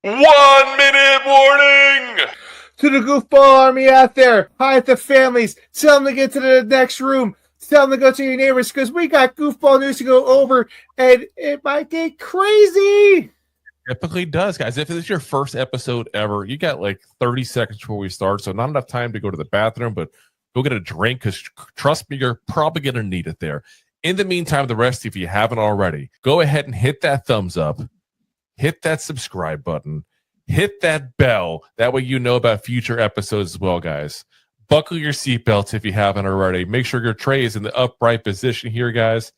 1 minute warning! To the Goofball army out there, hi at the families, tell them to get to the next room, tell them to go to your neighbors, because we got Goofball news to go over, and it might get crazy! Typically does, guys. If it's your first episode ever, you got like 30 seconds before we start, so not enough time to go to the bathroom, but go get a drink, because trust me, you're probably going to need it there. In the meantime, the rest, if you haven't already, go ahead and hit that thumbs up, hit that subscribe button, hit that bell. That way you know about future episodes as well, guys. Buckle your seatbelts if you haven't already. Make sure your tray is in the upright position here, guys,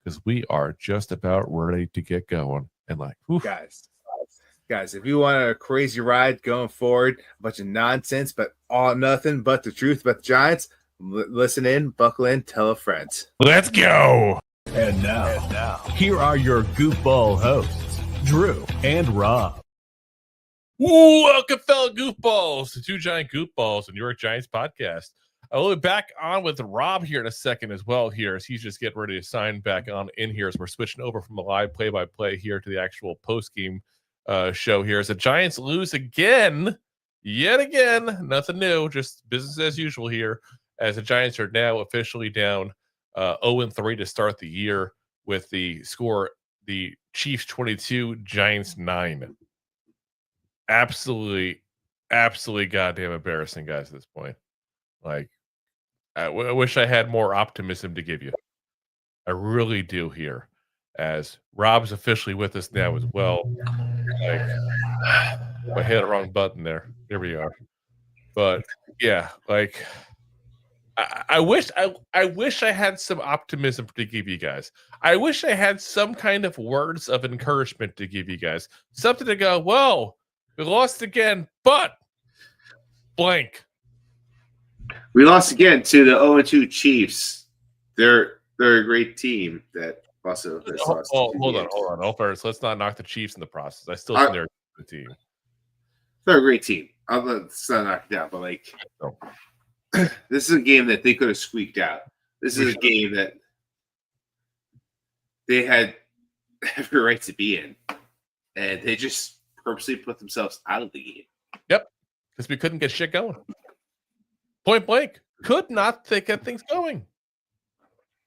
because we are just about ready to get going. And like, oof. Guys, if you want a crazy ride going forward, a bunch of nonsense, but all nothing but the truth about the Giants, listen in, buckle in, tell a friend. Let's go. And now, here are your Goofball hosts, Drew and Rob. Welcome, fellow goofballs, to Two Giant Goofballs, the New York Giants podcast. I will be back on with Rob here in a second as well here, as he's just getting ready to sign back on in here as we're switching over from the live play-by-play here to the actual post-game show here. As the Giants lose again, yet again, nothing new, just business as usual here, as the Giants are now officially down 0-3 to start the year with the score, the Chiefs 22, Giants 9. Absolutely goddamn embarrassing, guys, at this point. Like, I wish I had more optimism to give you. I really do here, as Rob's officially with us now as well. Like, I hit the wrong button there. Here we are. But yeah, like, I wish I had some optimism to give you guys. I wish I had some kind of words of encouragement to give you guys. Something to go, whoa, we lost again, but blank. We lost again to the 0-2 Chiefs. They're a great team that also has lost. Hold on. First, let's not knock the Chiefs in the process. I still think they're a good team. They're a great team. Let's not knock it down, but like, this is a game that they could have squeaked out. This is a game that they had every right to be in, and they just purposely put themselves out of the game. Yep, because we couldn't get shit going. Point blank, could not get things going.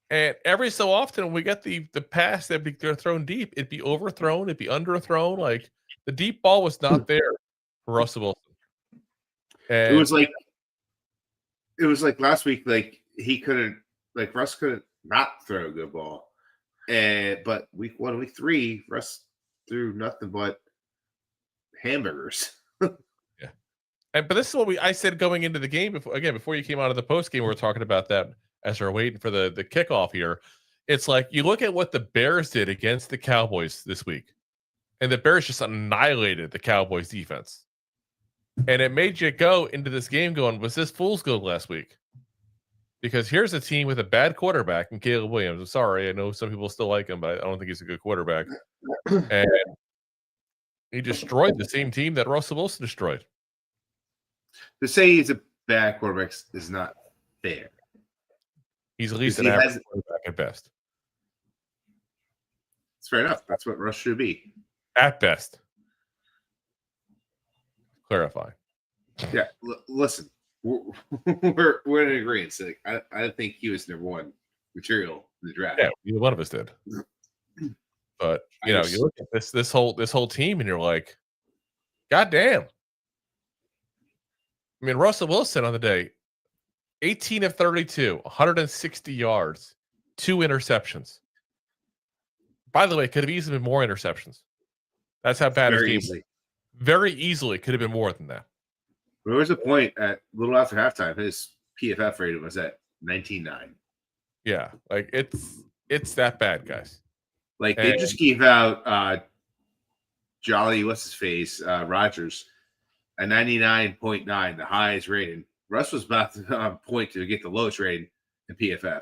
And every so often, when we get the pass that they're thrown deep, it'd be overthrown, it'd be underthrown. Like, the deep ball was not there for Russell Wilson. And it was like last week. Like, he couldn't, like, Russ couldn't not throw a good ball. But week 1, week 3, Russ threw nothing but hamburgers. Yeah. But this is what I said going into the game before you came out of the post game. We were talking about that as we're waiting for the kickoff here. It's like, you look at what the Bears did against the Cowboys this week, and the Bears just annihilated the Cowboys defense. And it made you go into this game going, was this fool's gold last week? Because here's a team with a bad quarterback in Caleb Williams. I'm sorry, I know some people still like him, but I don't think he's a good quarterback. And he destroyed the same team that Russell Wilson destroyed. To say he's a bad quarterback is not fair. He's at least an average quarterback at best. It's fair enough. That's what Russ should be. At best. Clarify. Yeah, listen. We're in agreement. So, like, I don't think he was number one material in the draft. Yeah, neither one of us did. But you look at this whole team, and you're like, God damn. I mean, Russell Wilson on the day, 18 of 32, 160 yards, 2 interceptions. By the way, could have easily been more interceptions. That's how bad his game was. Very easily could have been more than that. There was a point at a little after halftime, his PFF rating was at 19.9. Yeah, like it's that bad, guys. Like, they just gave out Jolly, what's his face, Rogers, a 99.9, the highest rating. Russ was about to point to get the lowest rating in PFF.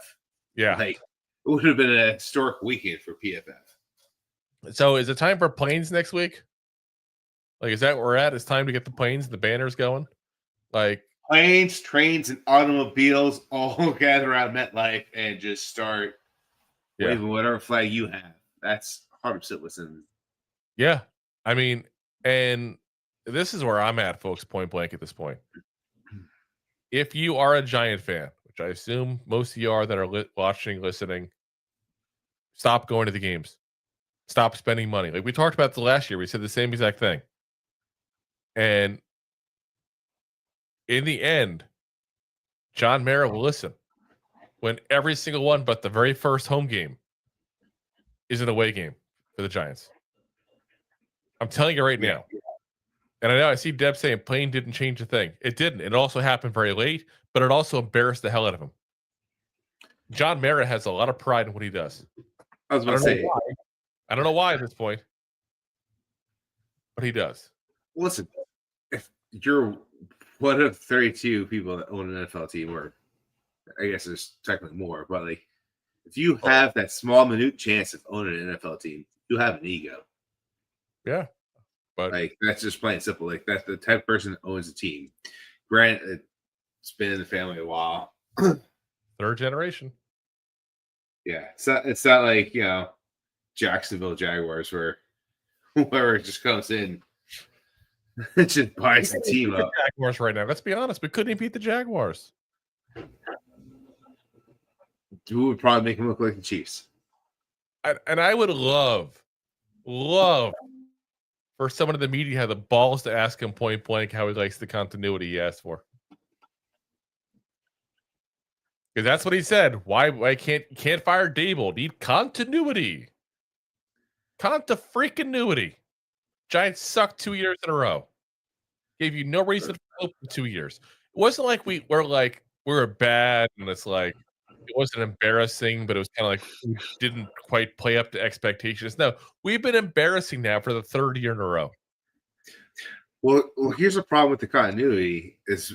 Yeah, like, it would have been a historic weekend for PFF. So, is it time for planes next week? Like, is that where we're at? It's time to get the planes and the banners going. Like, planes, trains, and automobiles all gather around MetLife and just start waving whatever flag you have. That's 100% what's in. Yeah, I mean, And this is where I'm at, folks, point blank at this point. If you are a Giant fan, which I assume most of you are that are watching, listening, stop going to the games. Stop spending money. Like we talked about the last year, we said the same exact thing. And in the end, John Mara will listen when every single one but the very first home game is an away game for the Giants. I'm telling you right now. And I know I see Deb saying playing didn't change a thing. It didn't. It also happened very late, but it also embarrassed the hell out of him. John Mara has a lot of pride in what he does. I was about to say. I don't know why at this point, but he does. Listen, if you're one of 32 people that own an NFL team, or I guess there's technically more, but like if you have that small, minute chance of owning an NFL team, you have an ego. Yeah. But like that's just plain simple. Like that's the type of person that owns a team. Granted, it's been in the family a while. Third generation. Yeah. It's not like, Jacksonville Jaguars where whoever just comes in and just buys the team up. Jaguars right now. Let's be honest. We couldn't even beat the Jaguars. Who would probably make him look like the Chiefs? And I would love for someone in the media have the balls to ask him point blank how he likes the continuity he asked for. Because that's what he said. Why can't fire Dable? Need continuity. Freaking-nuity. Giants sucked 2 years in a row. Gave you no reason to hope for 2 years. It wasn't like we were bad and it's like it wasn't embarrassing, but it was kind of like we didn't quite play up to expectations. No, we've been embarrassing now for the third year in a row. Well, here's the problem with the continuity is,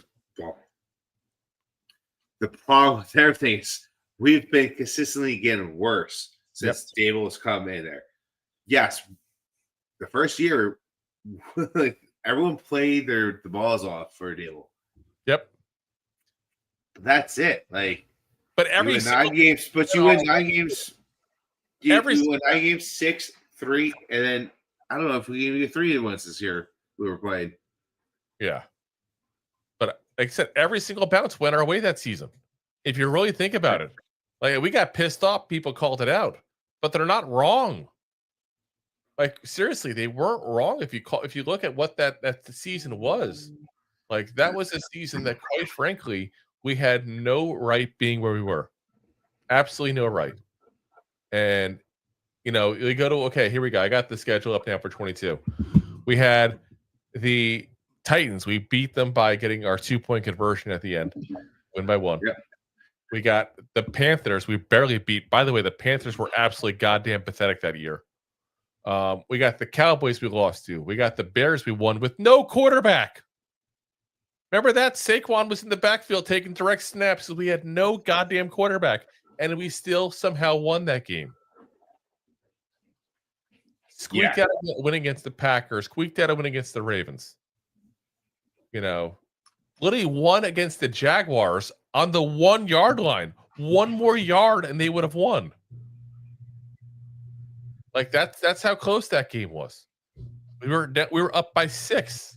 the problem with everything is we've been consistently getting worse since Dable has come in there. Yes, the first year, like everyone played the balls off for Dable. Yep. That's it. Like, but every you win 9 games, but you win 9 games. You win 9 games, 6-3, and then I don't know if we gave you 3 once this year we were playing. Yeah. But like I said, every single bounce went our way that season. If you really think about it, like we got pissed off, people called it out, but they're not wrong. Like seriously, they weren't wrong. If you look at what that season was, like that was a season that, quite frankly, we had no right being where we were. Absolutely no right. And we go to here we go. I got the schedule up now for 22. We had the Titans. We beat them by getting our 2-point conversion at the end, win by 1. Yeah. We got the Panthers. We barely beat. By the way, the Panthers were absolutely goddamn pathetic that year. We got the Cowboys we lost to. We got the Bears we won with no quarterback. Remember that? Saquon was in the backfield taking direct snaps because we had no goddamn quarterback, and we still somehow won that game. Squeaked out a win against the Packers. Squeaked out a win against the Ravens. Literally won against the Jaguars on the 1-yard line. One more yard, and they would have won. Like that's how close that game was. We were up by 6.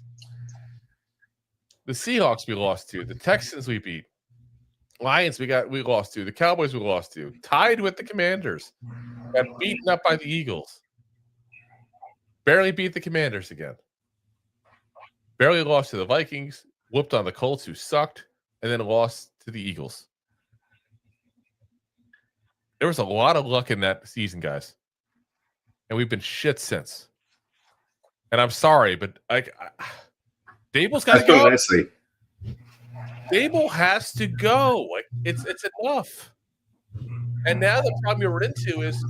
The Seahawks we lost to. The Texans we beat. Lions we lost to. The Cowboys we lost to. Tied with the Commanders. Got beaten up by the Eagles. Barely beat the Commanders again. Barely lost to the Vikings. Whooped on the Colts, who sucked, and then lost to the Eagles. There was a lot of luck in that season, guys. And we've been shit since. And I'm sorry, but Dable's got to go. Honestly. Dable has to go. Like it's enough. And now the problem you're into is,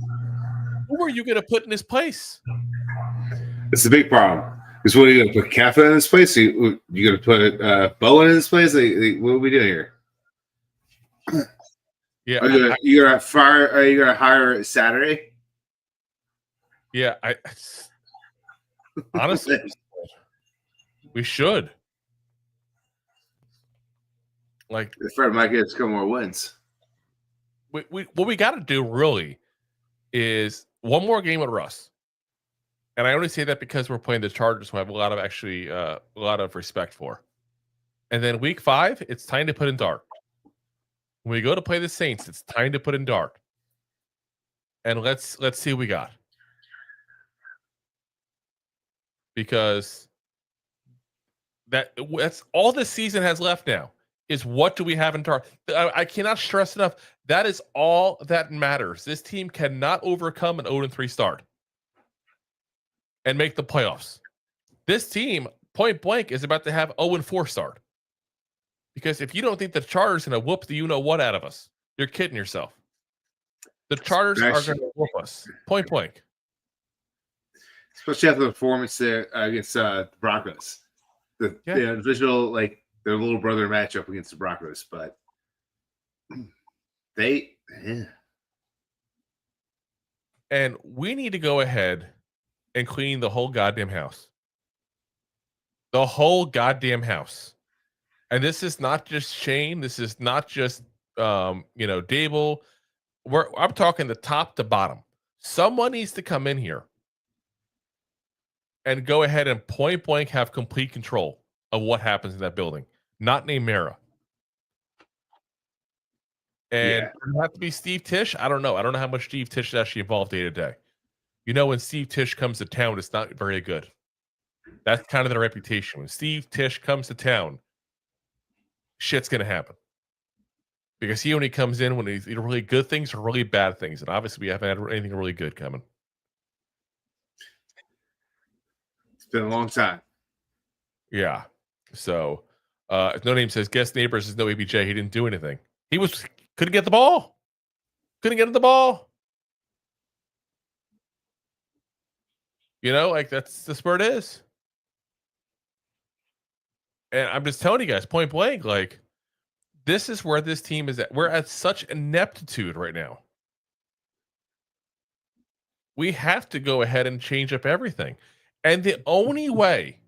who are you going to put in his place? It's the big problem. Is what are you going to put Kafka in his place? You going to put Bowen in his place? What are we doing here? Yeah, are you going to fire? Are you going to hire Saturday? Yeah, honestly, we should. Like, Fred might get a couple more wins. What we got to do really is one more game with Russ. And I only say that because we're playing the Chargers, who I have a lot of respect for. And then week 5, it's time to put in dark. When we go to play the Saints, it's time to put in dark. And let's see what we got. Because that's all this season has left now is what do we have in dark. I cannot stress enough. That is all that matters. This team cannot overcome an 0-3 start and make the playoffs. This team, point blank, is about to have 0-4 start. Because if you don't think the Chargers are going to whoop the you-know-what out of us, you're kidding yourself. The Chargers are going to whoop us. Point blank. Especially after the performance there against the Broncos. The divisional, like, their little brother matchup against the Broncos. But And we need to go ahead and clean the whole goddamn house. The whole goddamn house. And this is not just Shane. This is not just Dable. I'm talking the top to bottom. Someone needs to come in here and go ahead and point blank have complete control of what happens in that building. Not named Mara. And does it have to be Steve Tisch? I don't know. I don't know how much Steve Tisch is actually involved day to day. When Steve Tisch comes to town, it's not very good. That's kind of their reputation. When Steve Tisch comes to town, shit's going to happen. Because he only comes in when he's either really good things or really bad things. And obviously, we haven't had anything really good coming. It's been a long time. Yeah. So, No Name says, guess Nabers is no ABJ. He didn't do anything. He couldn't get the ball. Couldn't get the ball. That's where it is. And I'm just telling you guys, point blank, this is where this team is at. We're at such ineptitude right now. We have to go ahead and change up everything. And the only way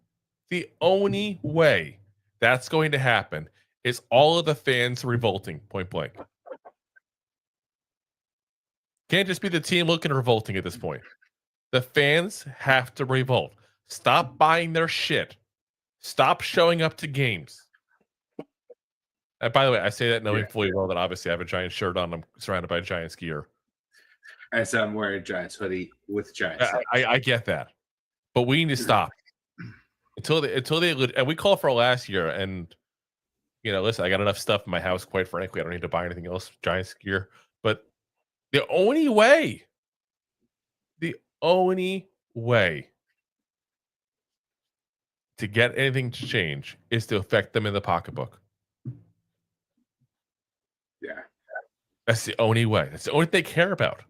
that's going to happen is all of the fans revolting, point blank. Can't just be the team looking revolting at this point. The fans have to revolt. Stop buying their shit. Stop showing up to games. And by the way, I say that knowing fully well that obviously I have a Giants shirt on. I'm surrounded by Giants gear. As I'm wearing a Giants hoodie with Giants. I get that. But we need to stop. Until they and we called for last year, and listen, I got enough stuff in my house, quite frankly. I don't need to buy anything else, Giants gear. But the only way to get anything to change is to affect them in the pocketbook. Yeah. That's the only way. That's the only thing they care about.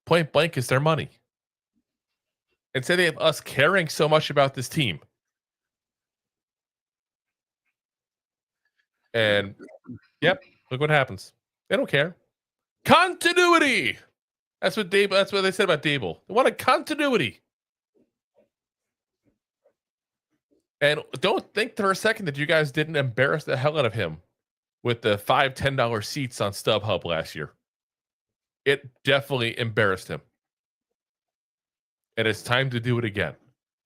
Point blank is their money. And say they have us caring so much about this team. And look what happens. They don't care. Continuity. That's what they said about Dable. They wanted continuity. And don't think for a second that you guys didn't embarrass the hell out of him with the $5, $10 seats on StubHub last year. It definitely embarrassed him. And it's time to do it again.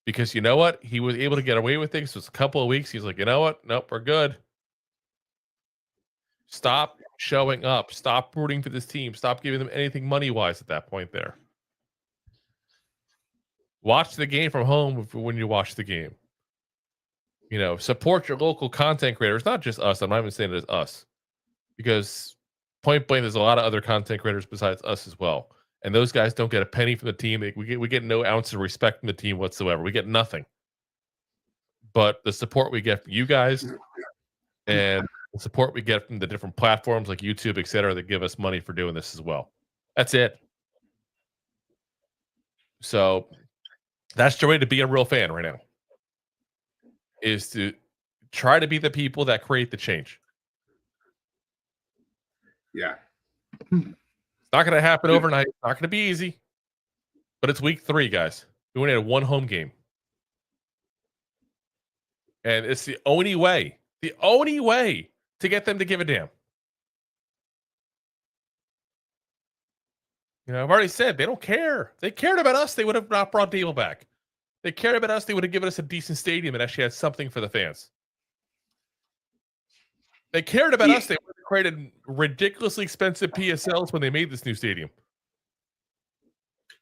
Because you know what? He was able to get away with things. So it's a couple of weeks. He's like, you know what? Nope, we're good. Stop showing up. Stop rooting for this team. Stop giving them anything money-wise at that point there. Watch the game from home when you watch the game. Support your local content creators, not just us. I'm not even saying it as us. Because point blank, there's a lot of other content creators besides us as well. And those guys don't get a penny from the team. We get no ounce of respect from the team whatsoever. We get nothing. But the support we get from you guys and the support we get from the different platforms like YouTube, et cetera, that give us money for doing this as well. That's it. So that's the way to be a real fan right now. Is to try to be the people that create the change. Yeah. It's not going to happen overnight. It's not going to be easy. But it's week 3, guys. We only had one home game. And it's the only way to get them to give a damn. I've already said they don't care. If they cared about us, they would have not brought Dable back. They cared about us, they would have given us a decent stadium and actually had something for the fans. They cared about us, they would have created ridiculously expensive PSLs when they made this new stadium.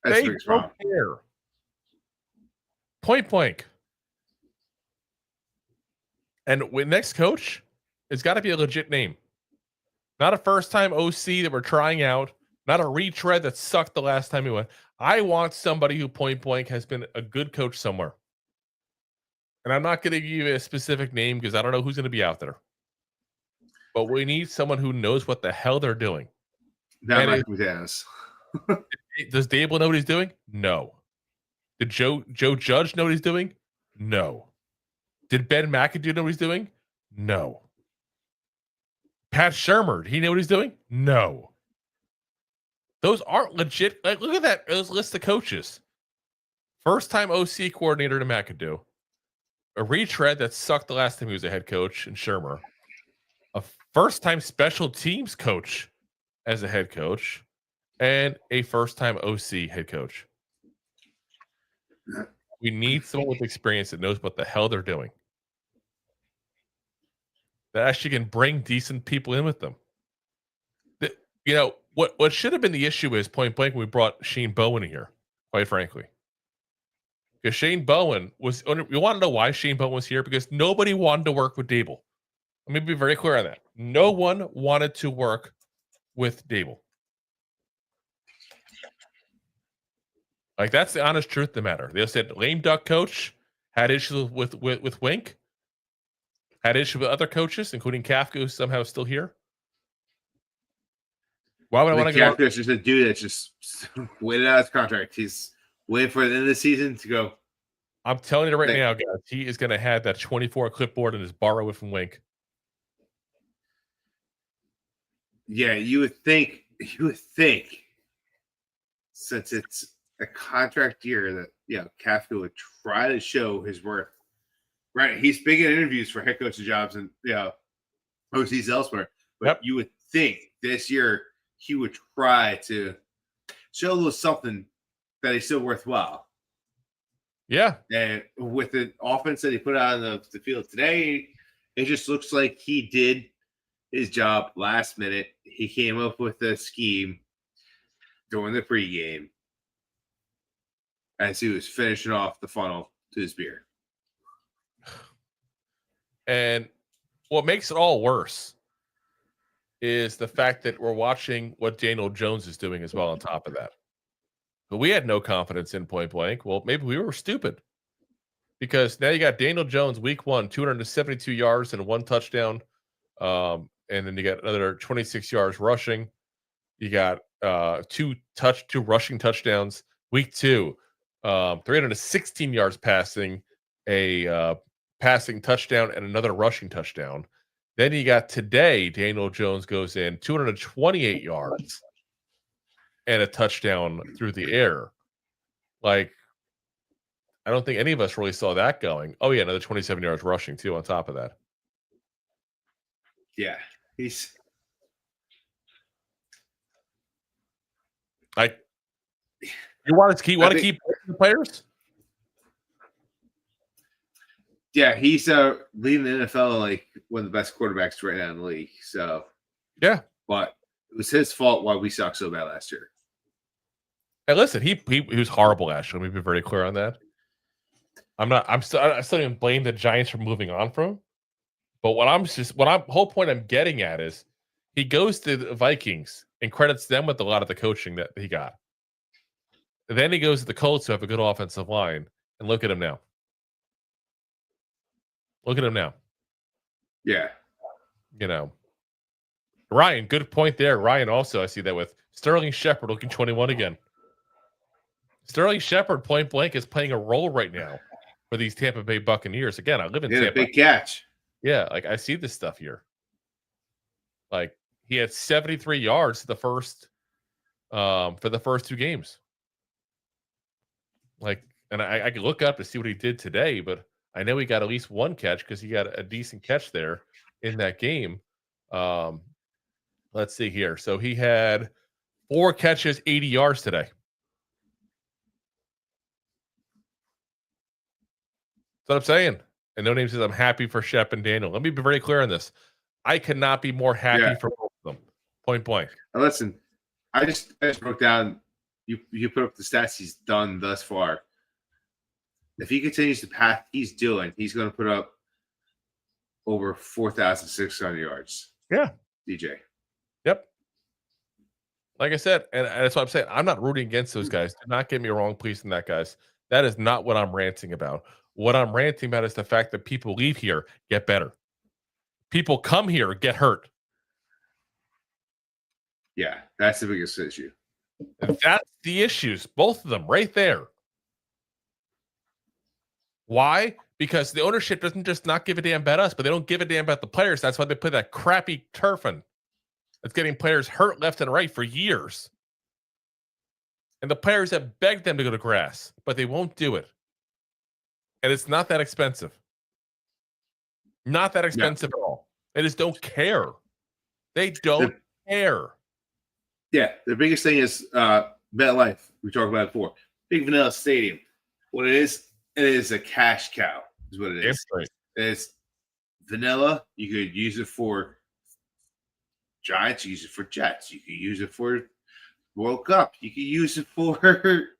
That's They don't care. Point blank. And with next coach, it's got to be a legit name. Not a first-time OC that we're trying out. Not a retread that sucked the last time we went. I want somebody who point blank has been a good coach somewhere. And I'm not going to give you a specific name because I don't know who's going to be out there. But we need someone who knows what the hell they're doing. Not Mike McDaniels. Does Dable know what he's doing? No. Did Joe Judge know what he's doing? No. Did Ben McAdoo know what he's doing? No. Pat Shurmur, did he know what he's doing? No. Those aren't legit. Like, look at that. Those list of coaches. First time OC coordinator to McAdoo. A retread that sucked the last time he was a head coach in Shurmur. A first time special teams coach as a head coach. And a first time OC head coach. We need someone with experience that knows what the hell they're doing. That actually can bring decent people in with them. You know, what should have been the issue is point blank when we brought Shane Bowen in here, quite frankly. Because Shane Bowen was, you want to know why Shane Bowen was here? Because nobody wanted to work with Dable. Let me be very clear on that. No one wanted to work with Dable. Like, that's the honest truth of the matter. They said lame duck coach, had issues with Wink, had issues with other coaches, including Kafka, who's somehow still here. Why would I want to go? Kafka's just a dude that's just waited out his contract. He's waiting for the end of the season to go. I'm telling you right now, guys, he is going to have that 24 clipboard and just borrow it from Wink. Yeah, you would think, since it's a contract year that, Kafka would try to show his worth. Right. He's big in interviews for head coaching jobs and, OCs elsewhere. But You would think this year he would try to show a little something that he's still worthwhile. Yeah. And with the offense that he put out on the field today, it just looks like he did his job last minute. He came up with a scheme during the pregame as he was finishing off the funnel to his beer. And what makes it all worse is the fact that we're watching what Daniel Jones is doing as well on top of that. But we had no confidence in point blank. Well, maybe we were stupid. Because now you got Daniel Jones week 1, 272 yards and 1 touchdown. And then you got another 26 yards rushing. You got two rushing touchdowns. Week 2, 316 yards passing, a passing touchdown, and another rushing touchdown. Then you got today, Daniel Jones goes in 228 yards and a touchdown through the air. Like, I don't think any of us really saw that going. Oh, yeah, another 27 yards rushing, too, on top of that. Yeah, he's... Like, you want to keep the players? Yeah, he's leading the NFL like one of the best quarterbacks right now in the league. So, yeah, but it was his fault why we sucked so bad last year. Hey, listen, he was horrible last year. Let me be very clear on that. I still even blame the Giants for moving on from him. But whole point I'm getting at is he goes to the Vikings and credits them with a lot of the coaching that he got. And then he goes to the Colts, who have a good offensive line, and look at him now. Look at him now. Yeah. Ryan, good point there. Ryan also, I see that with Sterling Shepard looking 21 again. Sterling Shepard, point blank, is playing a role right now for these Tampa Bay Buccaneers. Again, I live in Tampa. A big catch. Yeah, like I see this stuff here. Like he had 73 yards for the first 2 games. Like, and I could look up to see what he did today, but I know he got at least 1 catch because he got a decent catch there in that game. Let's see here. So he had 4 catches, 80 yards today. what I'm saying. And No Name says, I'm happy for Shep and Daniel. Let me be very clear on this. I cannot be more happy for both of them. Point blank. Now listen, I just broke down. You put up the stats he's done thus far. If he continues the path he's doing, he's going to put up over 4,600 yards. Yeah. DJ. Yep. Like I said, and that's what I'm saying. I'm not rooting against those guys. Do not get me wrong, please, in that, guys. That is not what I'm ranting about. What I'm ranting about is the fact that people leave here, get better. People come here, get hurt. Yeah, that's the biggest issue. And that's the issues, both of them, right there. Why? Because the ownership doesn't just not give a damn about us, but they don't give a damn about the players. That's why they put that crappy turf in. That's getting players hurt left and right for years. And the players have begged them to go to grass, but they won't do it. And it's not that expensive. Not that expensive at all. They just don't care. They don't care. Yeah, the biggest thing is MetLife. We talked about it before. Big Vanilla Stadium. What it is a cash cow, is what it is. Right. It's vanilla. You could use it for Giants, use it for Jets. You could use it for World Cup. You could use it for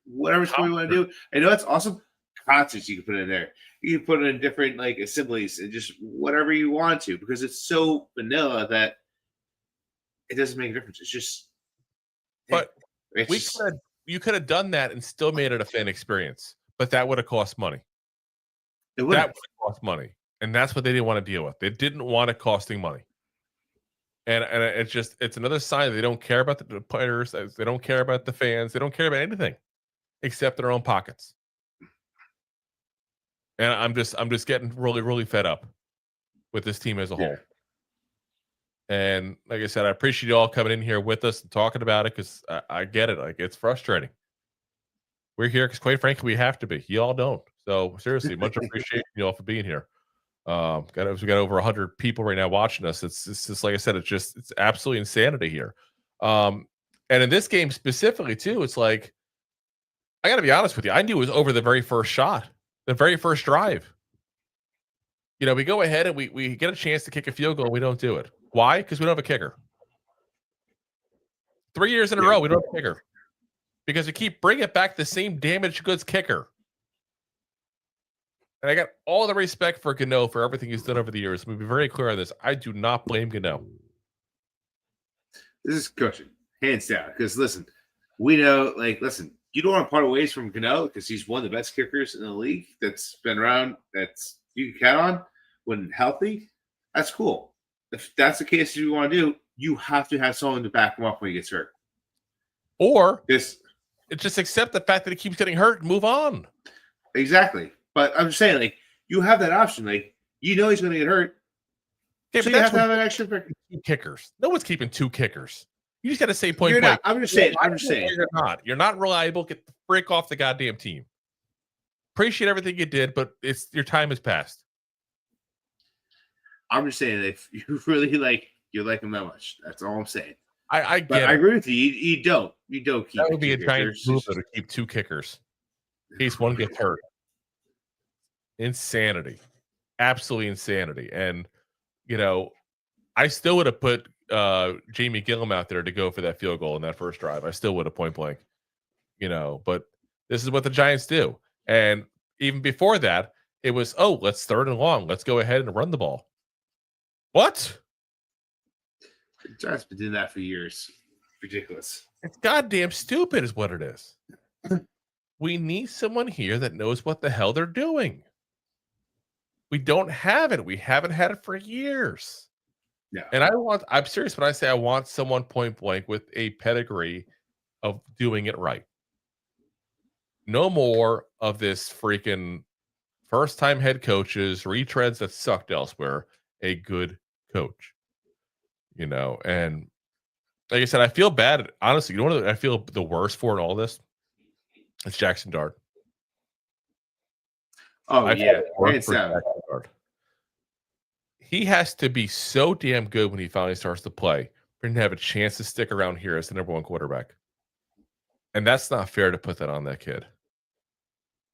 whatever sport you want to do. I know it's awesome. Concerts you can put in there. You can put it in different like assemblies and just whatever you want to, because it's so vanilla that it doesn't make a difference. It's just But you could have done that and still made it a fan experience, but that would have cost money. That would have cost money, and that's what they didn't want to deal with. They didn't want it costing money, and it's another sign that they don't care about the players. They don't care about the fans. They don't care about anything except their own pockets. And I'm just getting really, really fed up with this team as a whole. And like I said, I appreciate you all coming in here with us and talking about it, because I get it. Like, it's frustrating. We're here because, quite frankly, we have to be. You all don't. So seriously, much appreciation you all for being here. We got over 100 people right now watching us. It's just like I said. It's absolutely insanity here. And in this game specifically too, it's like, I got to be honest with you. I knew it was over the very first shot, the very first drive. You know, we go ahead and we get a chance to kick a field goal. We don't do it. Why? Because we don't have a kicker. 3 years in a row, we don't have a kicker. Because we keep bringing back the same damaged goods kicker. And I got all the respect for Gano for everything he's done over the years. Let me be very clear on this. I do not blame Gano. This is coaching, hands down. Because listen, we know, you don't want to part ways from Gano because he's one of the best kickers in the league that's been around, that's you can count on when healthy. That's cool. If that's the case you want to do, you have to have someone to back him up when he gets hurt. Or just accept the fact that he keeps getting hurt and move on. Exactly. But I'm just saying, you have that option. You know he's going to get hurt. Okay, so but you have to have an extra two kickers. No one's keeping two kickers. You just got to say point blank. I'm just saying. You're not reliable. Get the frick off the goddamn team. Appreciate everything you did, but your time has passed. I'm just saying, if you really you like him that much, that's all I'm saying. I get it. I agree with you. You don't keep. That would be a giant move to keep two kickers in case one gets hurt. Insanity, absolutely insanity. And I still would have put Jamie Gillum out there to go for that field goal in that first drive. I still would have point blank. But this is what the Giants do. And even before that, it was, let's third and long. Let's go ahead and run the ball. What? The Giants been doing that for years. Ridiculous. It's goddamn stupid is what it is. We need someone here that knows what the hell they're doing. We don't have it. We haven't had it for years. Yeah. And I'm serious when I say I want someone point blank with a pedigree of doing it right. No more of this freaking first-time head coaches, retreads that sucked elsewhere. A good coach. And like I said, I feel bad. Honestly, you know what I feel the worst for in all this? It's Jackson Dart. He has to be so damn good when he finally starts to play for him to have a chance to stick around here as the number one quarterback. And that's not fair to put that on that kid.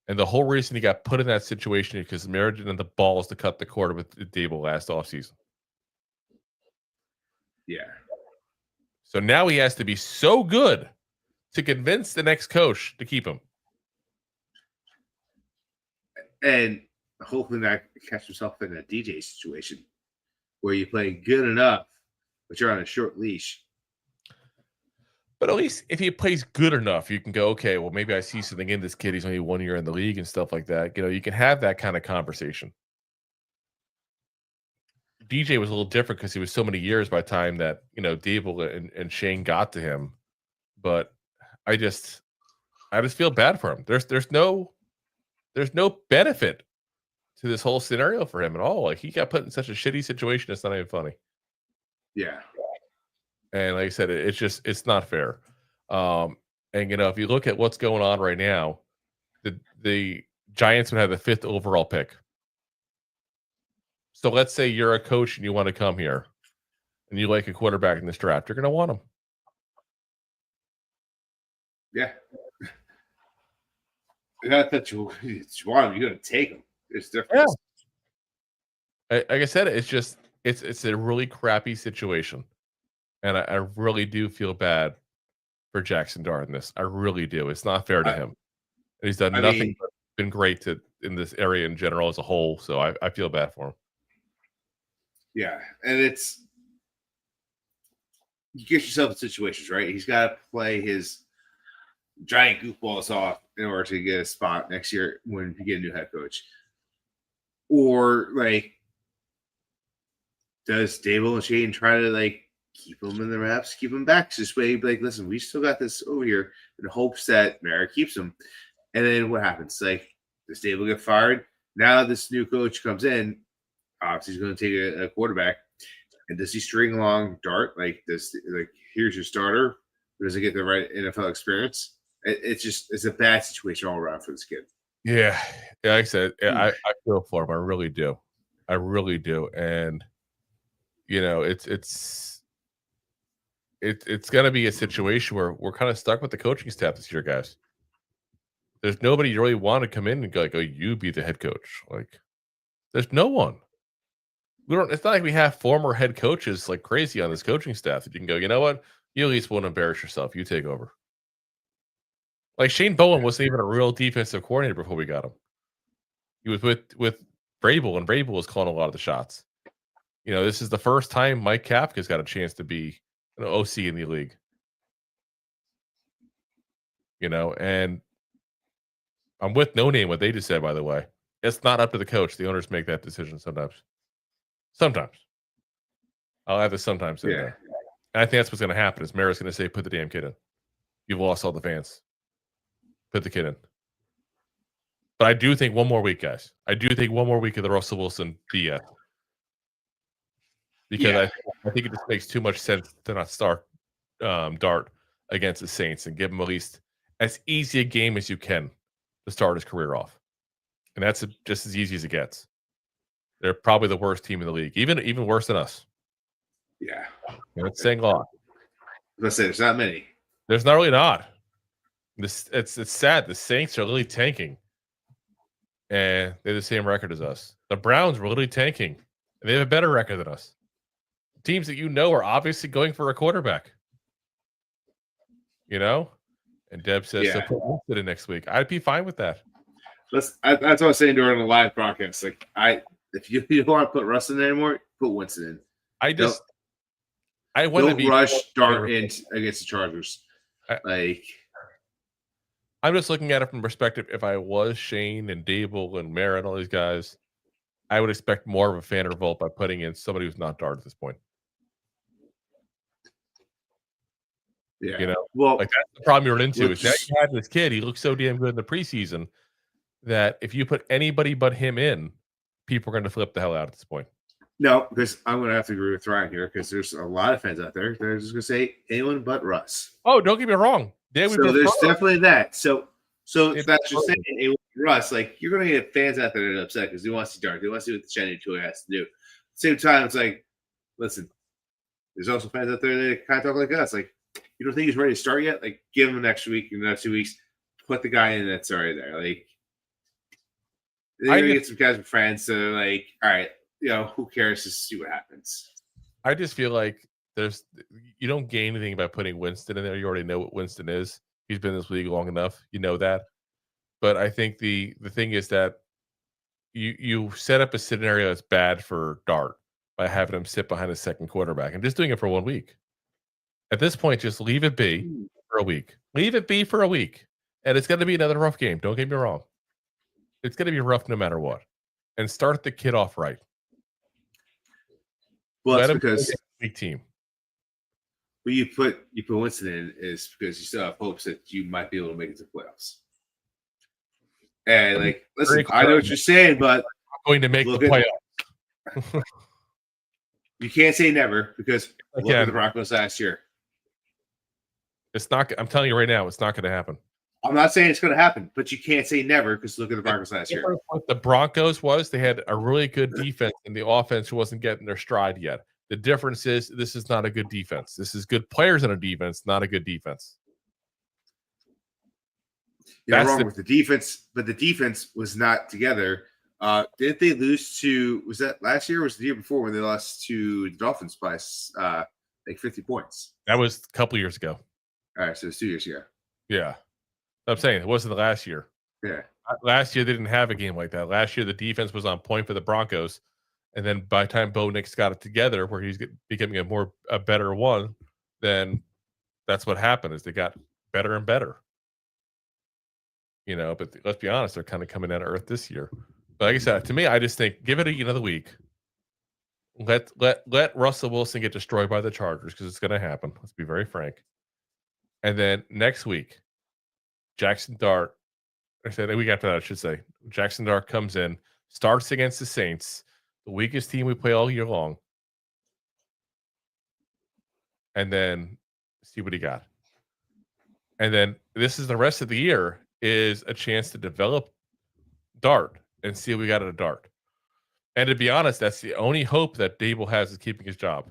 And the whole reason he got put in that situation is because Mara didn't have the balls to cut the cord with Dable last offseason. Yeah. So now he has to be so good to convince the next coach to keep him. And hopefully not catch himself in a DJ situation where you play good enough, but you're on a short leash. But at least if he plays good enough, you can go, okay, well, maybe I see something in this kid. He's only 1 year in the league and stuff like that. You can have that kind of conversation. DJ was a little different because he was so many years by the time that, Dable and Shane got to him. But I just feel bad for him. There's no benefit to this whole scenario for him at all. Like, he got put in such a shitty situation, it's not even funny. Yeah. And like I said, it's not fair. And if you look at what's going on right now, the Giants would have the 5th overall pick. So let's say you're a coach and you want to come here and you like a quarterback in this draft, you're going to want him. Yeah. Not that you want him, you're going to take him. It's different. Yeah. Like I said, it's a really crappy situation. And I really do feel bad for Jackson Dart in this. I really do. It's not fair to him. And he's done nothing but been great in this area in general as a whole. So I feel bad for him. Yeah. And you get yourself in situations, right? He's got to play his giant goofballs off in order to get a spot next year when you get a new head coach. Or, does Dable and Shane try to, keep him in the wraps, keep him back this way? Listen, we still got this over here in hopes that Mara keeps him. And then what happens? Does Dable get fired? Now this new coach comes in. Obviously, he's going to take a quarterback. And does he string along Dart? Here's your starter. Or does he get the right NFL experience? It's a bad situation all around for this kid. Yeah. Like I said, I feel for him. I really do. I really do. And, it's going to be a situation where we're kind of stuck with the coaching staff this year, guys. There's nobody you really want to come in and go, you be the head coach. There's no one. It's not like we have former head coaches like crazy on this coaching staff that you can go, you know what? You at least won't embarrass yourself. You take over. Shane Bowen wasn't even a real defensive coordinator before we got him. He was with Vrabel, and Vrabel was calling a lot of the shots. This is the first time Mike Kafka's got a chance to be an OC in the league. And I'm with No Name what they just said, by the way. It's not up to the coach. The owners make that decision sometimes. Sometimes. I'll have this sometimes in there. And I think that's what's going to happen is Mara's going to say, put the damn kid in. You've lost all the fans. Put the kid in. But I do think one more week, guys. I do think one more week of the Russell Wilson BS. Because I think it just makes too much sense to not start Dart against the Saints and give him at least as easy a game as you can to start his career off. And that's just as easy as it gets. They're probably the worst team in the league, even worse than us. Yeah. It's saying a lot. Let's say there's not many. There's not really not. It's sad. The Saints are literally tanking. And they have the same record as us. The Browns were literally tanking. And they have a better record than us. Teams that are obviously going for a quarterback. And Deb says, so put Winston in next week. I'd be fine with that. That's what I was saying during the live broadcast. If you don't want to put Russ in there anymore, put Winston in. Don't rush Dart in against the Chargers. I'm just looking at it from perspective. If I was Shane and Dable and Mara and all these guys, I would expect more of a fan revolt by putting in somebody who's not Dart at this point. Yeah. Well, that's the problem you're into. Is that you had this kid, he looked so damn good in the preseason that if you put anybody but him in, people are going to flip the hell out at this point. No, because I'm going to have to agree with Ryan here because there's a lot of fans out there that are just going to say anyone but Russ. Oh, don't get me wrong. So there's definitely that. So that's just saying anyone but Russ. You're going to get fans out there that are upset because they want to see Dart. They want to see what the Shiny Toy has to do. At the same time, it's listen, there's also fans out there that kind of talk like us. You don't think he's ready to start yet? Give him an extra week in the next 2 weeks. Put the guy in that's already there. They're gonna get some guys with friends, so they're like, all right, who cares? Just see what happens. I just feel like you don't gain anything by putting Winston in there. You already know what Winston is. He's been in this league long enough. You know that. But I think the thing is that you set up a scenario that's bad for Dart by having him sit behind a second quarterback and just doing it for 1 week. At this point, just leave it be for a week. Leave it be for a week. And it's going to be another rough game. Don't get me wrong. It's going to be rough no matter what. And start the kid off right. Well, that's because weak team. Well, you put Winston in is because you still have hopes that you might be able to make it to playoffs. And listen, I know what you're saying, but I'm going to make the playoffs. You can't say never because look at the Broncos last year. It's not. I'm telling you right now, it's not going to happen. I'm not saying it's going to happen, but you can't say never because look at the Broncos last year. What the Broncos was, they had a really good defense, and the offense wasn't getting their stride yet. The difference is this is not a good defense. This is good players in a defense, not a good defense. You're wrong with the defense, but the defense was not together. Didn't they lose to? Was that last year or was it the year before when they lost to the Dolphins by 50 points? That was a couple years ago. All right, so it's 2 years ago. Yeah. I'm saying it wasn't the last year. Yeah. Last year they didn't have a game like that. Last year the defense was on point for the Broncos, and then by the time Bo Nix got it together, where he's becoming a better one, then that's what happened. Is they got better and better. But let's be honest, they're kind of coming down to earth this year. But like I said, to me, I just think give it another week. Let Russell Wilson get destroyed by the Chargers because it's going to happen. Let's be very frank. And then next week, Jackson Dart, I said a week after that, I should say, Jackson Dart comes in, starts against the Saints, the weakest team we play all year long, and then see what he got. And then this is the rest of the year is a chance to develop Dart and see what we got at a Dart. And to be honest, that's the only hope that Dable has is keeping his job.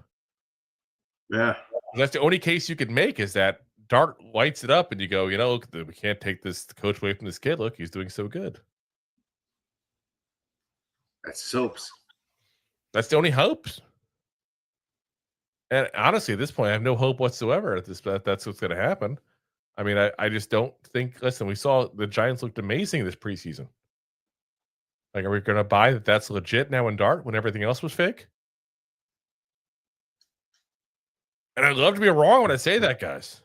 Yeah. That's the only case you can make is that Dart lights it up and you go, look, we can't take this coach away from this kid. Look, he's doing so good. That's his hopes. That's the only hopes. And honestly, at this point, I have no hope whatsoever that's what's going to happen. I mean, I just don't think, listen, we saw the Giants looked amazing this preseason. Like, are we going to buy that that's legit now in Dart when everything else was fake? And I'd love to be wrong when I say that, guys.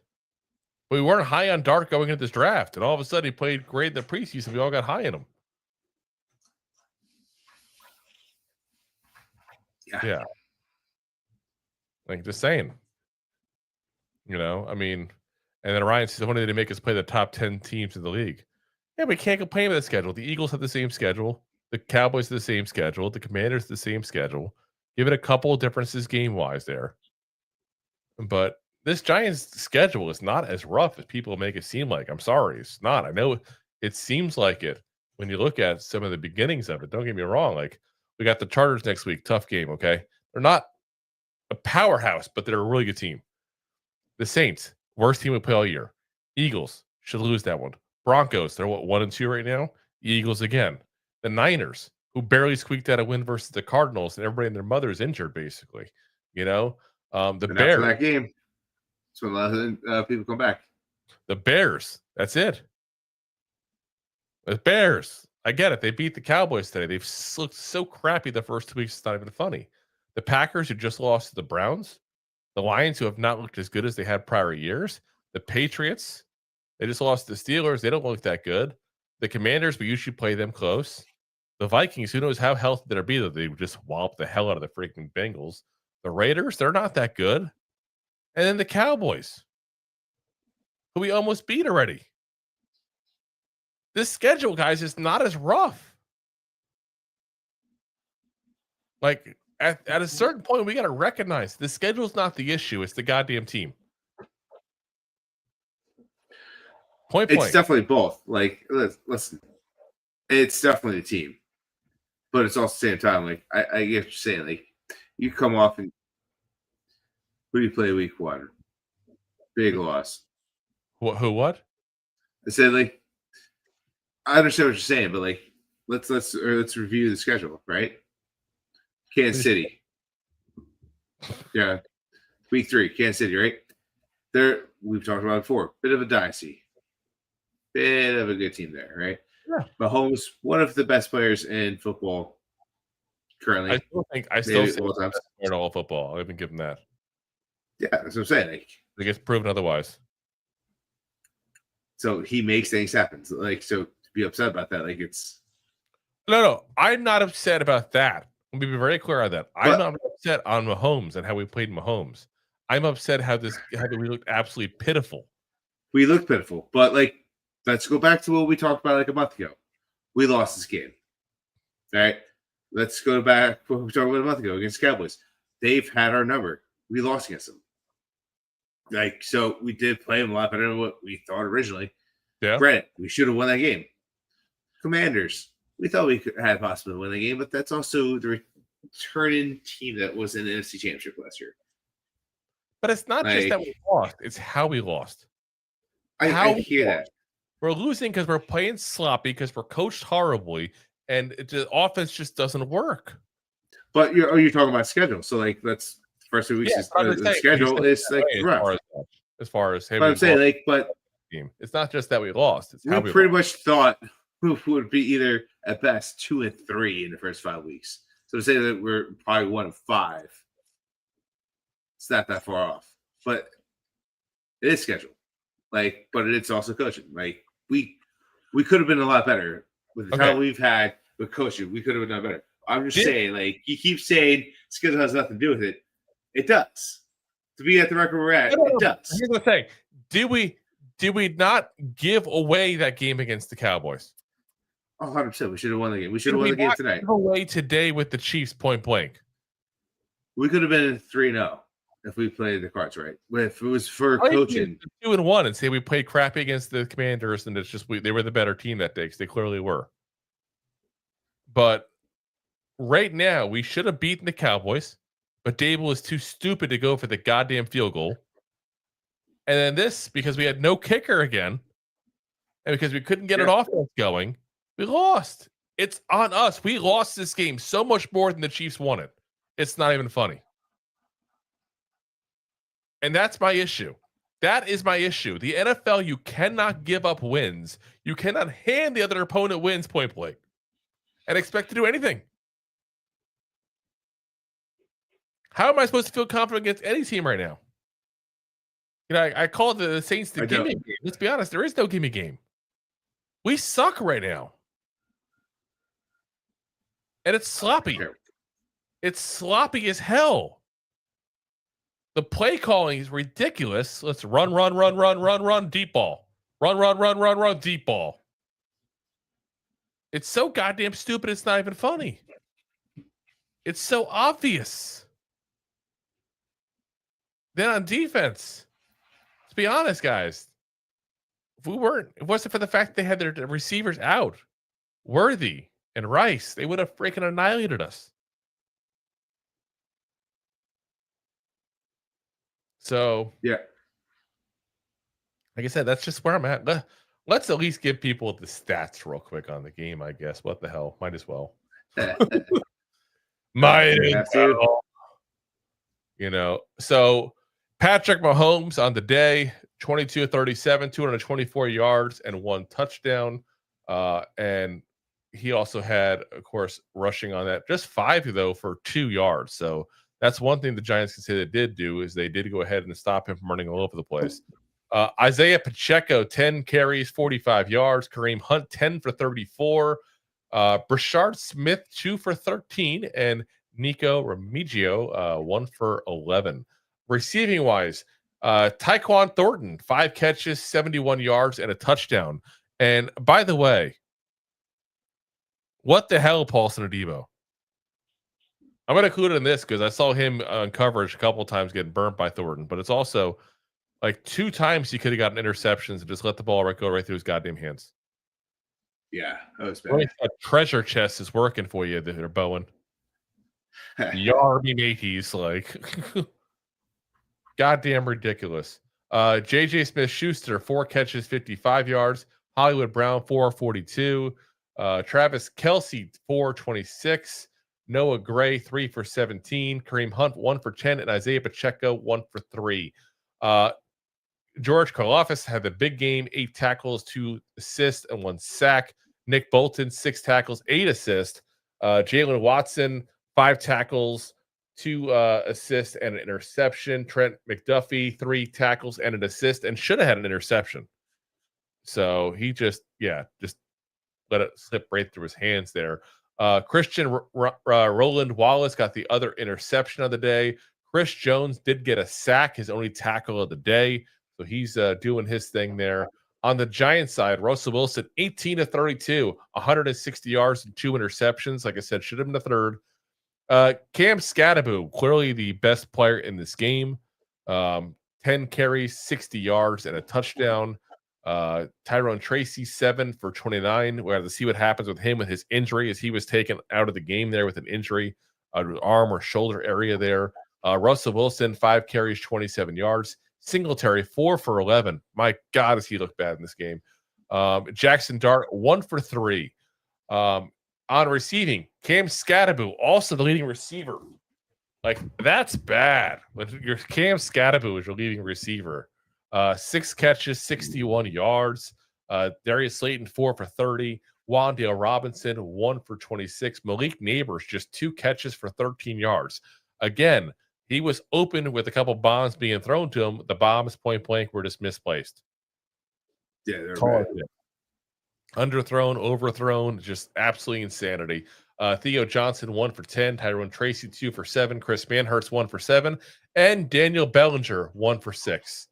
We weren't high on Dart going into this draft, and all of a sudden he played great in the preseason. We all got high in him. Yeah. Like, just saying. I mean, and then Ryan says, wanted to make us play the top 10 teams in the league. Yeah, we can't complain with the schedule. The Eagles have the same schedule. The Cowboys have the same schedule. The Commanders have the same schedule. Give it a couple of differences game-wise there. But this Giants schedule is not as rough as people make it seem like. I'm sorry. It's not. I know it seems like it when you look at some of the beginnings of it. Don't get me wrong. Like, we got the Chargers next week. Tough game, okay? They're not a powerhouse, but they're a really good team. The Saints, worst team we play all year. Eagles, should lose that one. Broncos, they're 1-2 right now. Eagles again. The Niners, who barely squeaked out a win versus the Cardinals, and everybody and their mother is injured, basically. The Bears. After that game, that's when a lot of people come back. The Bears, that's it. The Bears, I get it. They beat the Cowboys today. They've looked so crappy the first 2 weeks. It's not even funny. The Packers, who just lost to the Browns. The Lions, who have not looked as good as they had prior years. The Patriots, they just lost to the Steelers. They don't look that good. The Commanders, we usually play them close. The Vikings, who knows how healthy they'll be, that they would just wallop the hell out of the freaking Bengals. The Raiders, they're not that good. And then the Cowboys, who we almost beat already. This schedule, guys, is not as rough. Like, at a certain point, we got to recognize the schedule is not the issue. It's the goddamn team. Point. It's definitely both. Like, listen, it's definitely the team. But it's also the same time, like, I get what you're saying. Like, you come off and who do you play week 1? Big loss. What? I said, like, I understand what you're saying, but, like, let's review the schedule, right? Kansas City. Yeah. Week 3, Kansas City, right? We've talked about it before. Bit of a dynasty. Bit of a good team there, right? Yeah. Mahomes, one of the best players in football currently. I still say in all football. I'll even give him that. Yeah, that's what I'm saying. Like, it gets proven otherwise. So he makes things happen. So, to be upset about that, it's no. I'm not upset about that. Let me be very clear on that. I'm not upset on Mahomes and how we played Mahomes. I'm upset how we looked absolutely pitiful. We looked pitiful, but let's go back to what we talked about a month ago. We lost this game. All right. Let's go back to what we talked about a month ago against Cowboys. They've had our number. We lost against them. So we did play them a lot better than what we thought originally. Yeah. Granted, we should have won that game. Commanders, we thought we had a possibility to win the game, but that's also the returning team that was in the NFC Championship last year. But it's not just that we lost; it's how we lost. I hear that. We're losing because we're playing sloppy, because we're coached horribly, and the offense just doesn't work. But you're talking about schedule, so that's first 2 weeks. The schedule is rough. As far as but I'm saying team, it's not just that we lost. It's how we pretty much thought we would be either at best 2 and 3 in the first 5 weeks. So to say that we're probably 1 and 5, it's not that far off. But it is schedule. But it's also coaching. We could have been a lot better with the talent we've had with coaching. We could have done better. I'm just saying, you keep saying schedule has nothing to do with it. It does. To be at the record we're at, it does. Here's the thing: did we not give away that game against the Cowboys? 100%. We should have won the game. We should have won the game tonight. Give away today with the Chiefs point blank. We could have been 3-0 if we played the cards right. If it was for coaching, 2-1, and say we played crappy against the Commanders, and it's just they were the better team that day because they clearly were. But right now, we should have beaten the Cowboys, but Dable was too stupid to go for the goddamn field goal. And then this, because we had no kicker again, and because we couldn't get an offense going, we lost. It's on us. We lost this game so much more than the Chiefs won it. It's not even funny. And that's my issue. That is my issue. The NFL, you cannot give up wins. You cannot hand the other opponent wins point blank and expect to do anything. How am I supposed to feel confident against any team right now? I call the Saints the gimme game. Let's be honest. There is no gimme game. We suck right now. And it's sloppy. It's sloppy as hell. The play calling is ridiculous. Let's run, deep ball. Run, deep ball. It's so goddamn stupid, it's not even funny. It's so obvious. Then on defense, let's be honest, guys. If it wasn't for the fact they had their receivers out, Worthy and Rice, they would have freaking annihilated us. So, yeah, like I said, that's just where I'm at. Let's at least give people the stats real quick on the game, I guess. What the hell? Might as well. So Patrick Mahomes on the day, 22-37, 224 yards and 1 touchdown. And he also had, of course, rushing on that. Just 5, though, for 2 yards. So that's one thing the Giants can say they did do is they did go ahead and stop him from running all over the place. Isaiah Pacheco, 10 carries, 45 yards. Kareem Hunt, 10 for 34. Brashard Smith, 2 for 13. And Nico Remigio, 1 for 11. Receiving wise, Tyquan Thornton, 5 catches, 71 yards, and a touchdown. And by the way, what the hell, Paulson Adebo? I'm going to include it in this because I saw him on coverage a couple of times getting burnt by Thornton, but it's also 2 times he could have gotten interceptions and just let the ball go right through his goddamn hands. Yeah, that was bad. A treasure chest is working for you there, Bowen. The Army mateys, goddamn ridiculous. JJ Smith-Schuster, 4 catches, 55 yards. Hollywood Brown, 4 42. Travis Kelce, 426. Noah Gray, 3 for 17. Kareem Hunt, 1 for 10. And Isaiah Pacheco, 1 for 3. George Karlaftis had the big game, 8 tackles, 2 assists, and 1 sack. Nick Bolton, 6 tackles, 8 assists. Jalen Watson, 5 tackles, 2 assists, and an interception. Trent McDuffie, 3 tackles and an assist, and should have had an interception. So he just let it slip right through his hands there. Christian Roland Wallace got the other interception of the day. Chris Jones did get a sack, his only tackle of the day. So he's doing his thing there. On the Giants side, Russell Wilson, 18 of 32, 160 yards and 2 interceptions. Like I said, should have been the third. Cam Scattaboo, clearly the best player in this game. 10 carries, 60 yards, and a touchdown. Tyrone Tracy, 7 for 29. We have to see what happens with him with his injury, as he was taken out of the game there with an injury, arm or shoulder area there. Russell Wilson, 5 carries, 27 yards. Singletary, 4 for 11. My God, does he look bad in this game? Jackson Dart, 1 for 3. On receiving, Cam Scattaboo, also the leading receiver. Like, that's bad. Your Cam Scattaboo is your leading receiver. 6 catches, 61 yards. Darius Slayton, 4 for 30. Wan'Dale Robinson, 1 for 26. Malik Nabers, just 2 catches for 13 yards. Again, he was open with a couple bombs being thrown to him. The bombs, point blank, were just misplaced. Yeah, they're bad. Underthrown, overthrown, just absolutely insanity. Theo Johnson, 1 for 10. Tyrone Tracy, 2 for 7. Chris Manhurst, 1 for 7. And Daniel Bellinger, 1 for 6.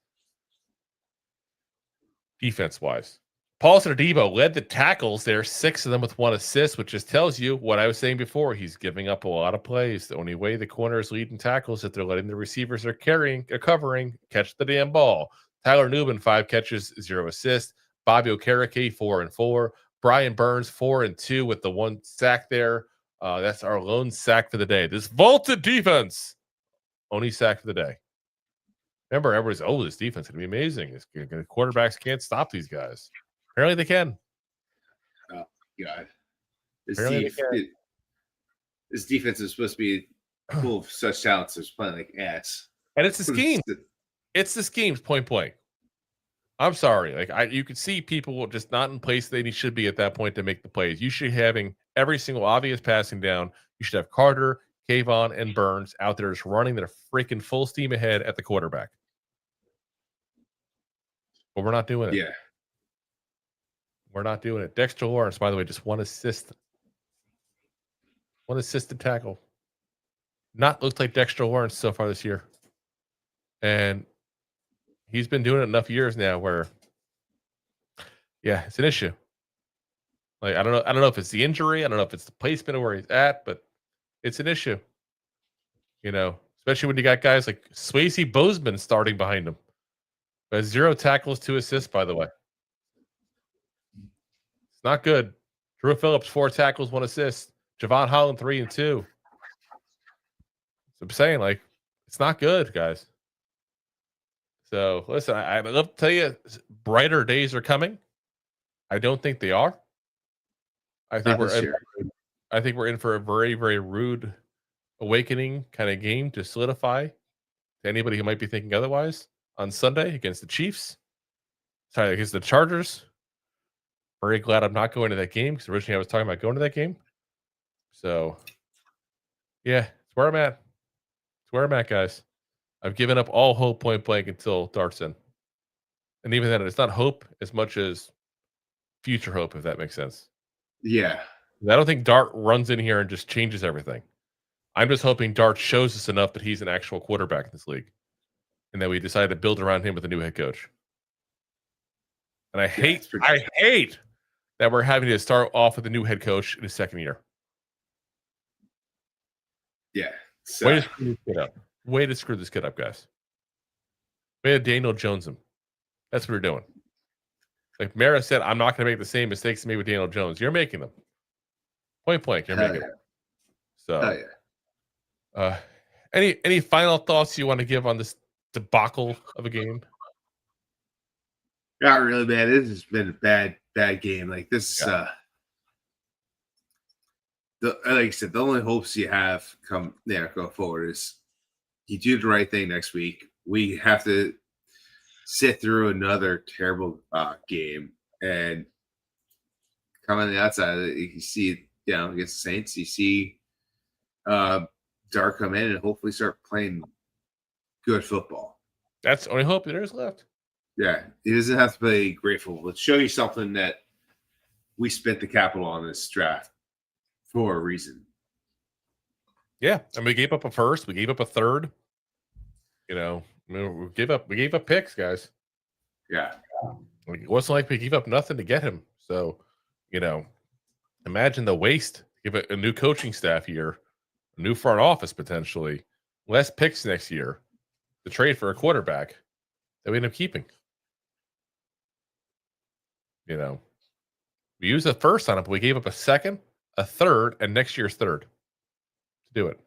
Defense-wise, Paul Adebo led the tackles there, 6 of them with 1 assist, which just tells you what I was saying before. He's giving up a lot of plays. The only way the corners lead in tackles is if they're letting the receivers are covering, catch the damn ball. Tyler Newman, 5 catches, 0 assists. Bobby Okereke, 4 and 4. Brian Burns, 4 and 2 with the 1 sack there. That's our lone sack for the day. This vaulted defense, only sack for the day. Remember, everybody's, this defense is going to be amazing. Quarterbacks can't stop these guys. Apparently they can. Oh, God. This defense is supposed to be full of such talents as playing like ass. And it's the scheme. It's the schemes, point blank. I'm sorry. Like, you could see people just not in place they should be at that point to make the plays. You should be having every single obvious passing down. You should have Carter, Kayvon, and Burns out there just running their freaking full steam ahead at the quarterback. But we're not doing it. Yeah. We're not doing it. Dexter Lawrence, by the way, just 1 assist. 1 assisted tackle. Not looked like Dexter Lawrence so far this year. And he's been doing it enough years now where, yeah, it's an issue. Like, I don't know if it's the injury. I don't know if it's the placement of where he's at, but it's an issue. You know, especially when you got guys like Swayze Bozeman starting behind him. But 0 tackles, 2 assists, by the way. It's not good. Drew Phillips, 4 tackles, 1 assist. Javon Holland, 3 and 2. So I'm saying, like, it's not good, guys. So listen, I'd love to tell you brighter days are coming. I don't think they are. I think we're in for a very, very rude awakening kind of game to solidify to anybody who might be thinking otherwise on Sunday against the Chiefs. Sorry, against the Chargers. Very glad I'm not going to that game because originally I was talking about going to that game. So, yeah, it's where I'm at. It's where I'm at, guys. I've given up all hope point blank until Dart's in. And even then, it's not hope as much as future hope, if that makes sense. Yeah. I don't think Dart runs in here and just changes everything. I'm just hoping Dart shows us enough that he's an actual quarterback in this league. And that we decided to build around him with a new head coach. And I hate that we're having to start off with a new head coach in his second year. Yeah. Way to screw this kid up. Way to screw this kid up, guys. Way to Daniel Jones him. That's what we're doing. Like Mara said, I'm not going to make the same mistakes he made with Daniel Jones. You're making them. Point blank, you're making them. So, any final thoughts you want to give on this debacle of a game? Not really, man. This has been a bad game. Like this, like I said, the only hopes you have go forward is you do the right thing next week. We have to sit through another terrible game and come on the outside. You see, against the Saints, you see Dark come in and hopefully start playing good football. That's the only hope there is left. Yeah, he doesn't have to be grateful. Let's show you something that we spent the capital on this draft for a reason. Yeah, and we gave up a first, we gave up a third. We gave up picks, guys. Yeah, it wasn't like we gave up nothing to get him. So, imagine the waste. Give it a new coaching staff here, a new front office potentially, less picks next year to trade for a quarterback that we end up keeping. We used the first on it, but we gave up a second, a third, and next year's third to do it.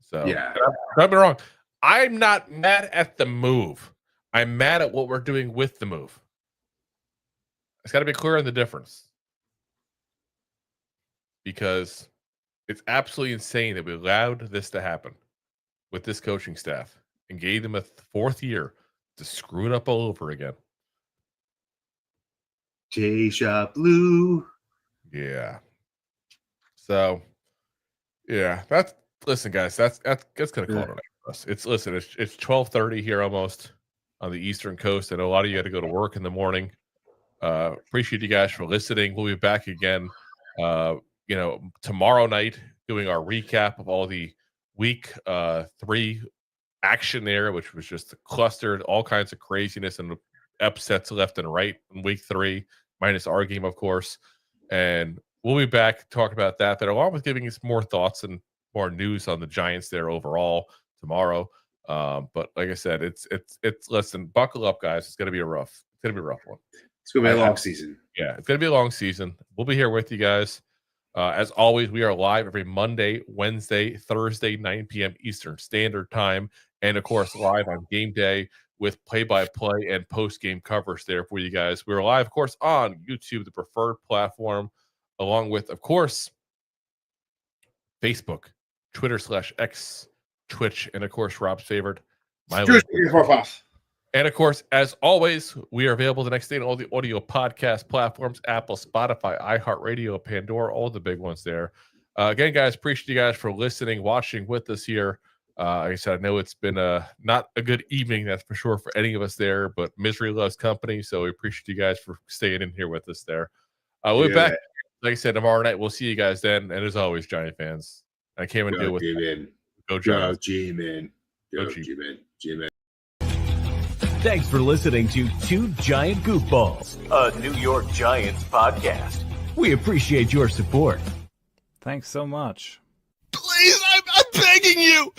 So, yeah, don't be wrong. I'm not mad at the move. I'm mad at what we're doing with the move. It's got to be clear on the difference, because it's absolutely insane that we allowed this to happen with this coaching staff and gave them a fourth year to screw it up all over again. Deja Blue. Yeah. So, yeah, listen, guys, that's gonna call it a night for us. It's 12:30 here almost on the Eastern Coast. I know a lot of you had to go to work in the morning. Appreciate you guys for listening. We'll be back again tomorrow night doing our recap of all the week 3 action there, which was just clustered, all kinds of craziness and upsets left and right in week 3, minus our game, of course. And we'll be back talking about that, but along with giving us more thoughts and more news on the Giants there overall tomorrow. But like I said, it's listen, buckle up, guys. It's gonna be a rough one. It's gonna be a long season. Yeah, it's gonna be a long season. We'll be here with you guys. As always, we are live every Monday, Wednesday, Thursday, 9 p.m. Eastern Standard Time, and of course live on game day with play-by-play and post-game coverage there for you guys. We're live, of course, on YouTube, the preferred platform, along with, of course, Facebook, Twitter/X, Twitch, and of course, Rob's favorite, my and of course, as always, we are available the next day on all the audio podcast platforms: Apple, Spotify, iHeartRadio, Pandora, all the big ones there. Again, guys, appreciate you guys for listening, watching with us here. Like I said, I know it's been not a good evening, that's for sure, for any of us there, but misery loves company, so we appreciate you guys for staying in here with us there. We'll be back, like I said, tomorrow night. We'll see you guys then, and as always, Giant fans, I can't even deal with it. Go G-Man. Go G-Man. Thanks for listening to Two Giant Goofballs, a New York Giants podcast. We appreciate your support. Thanks so much. Please, I'm begging you.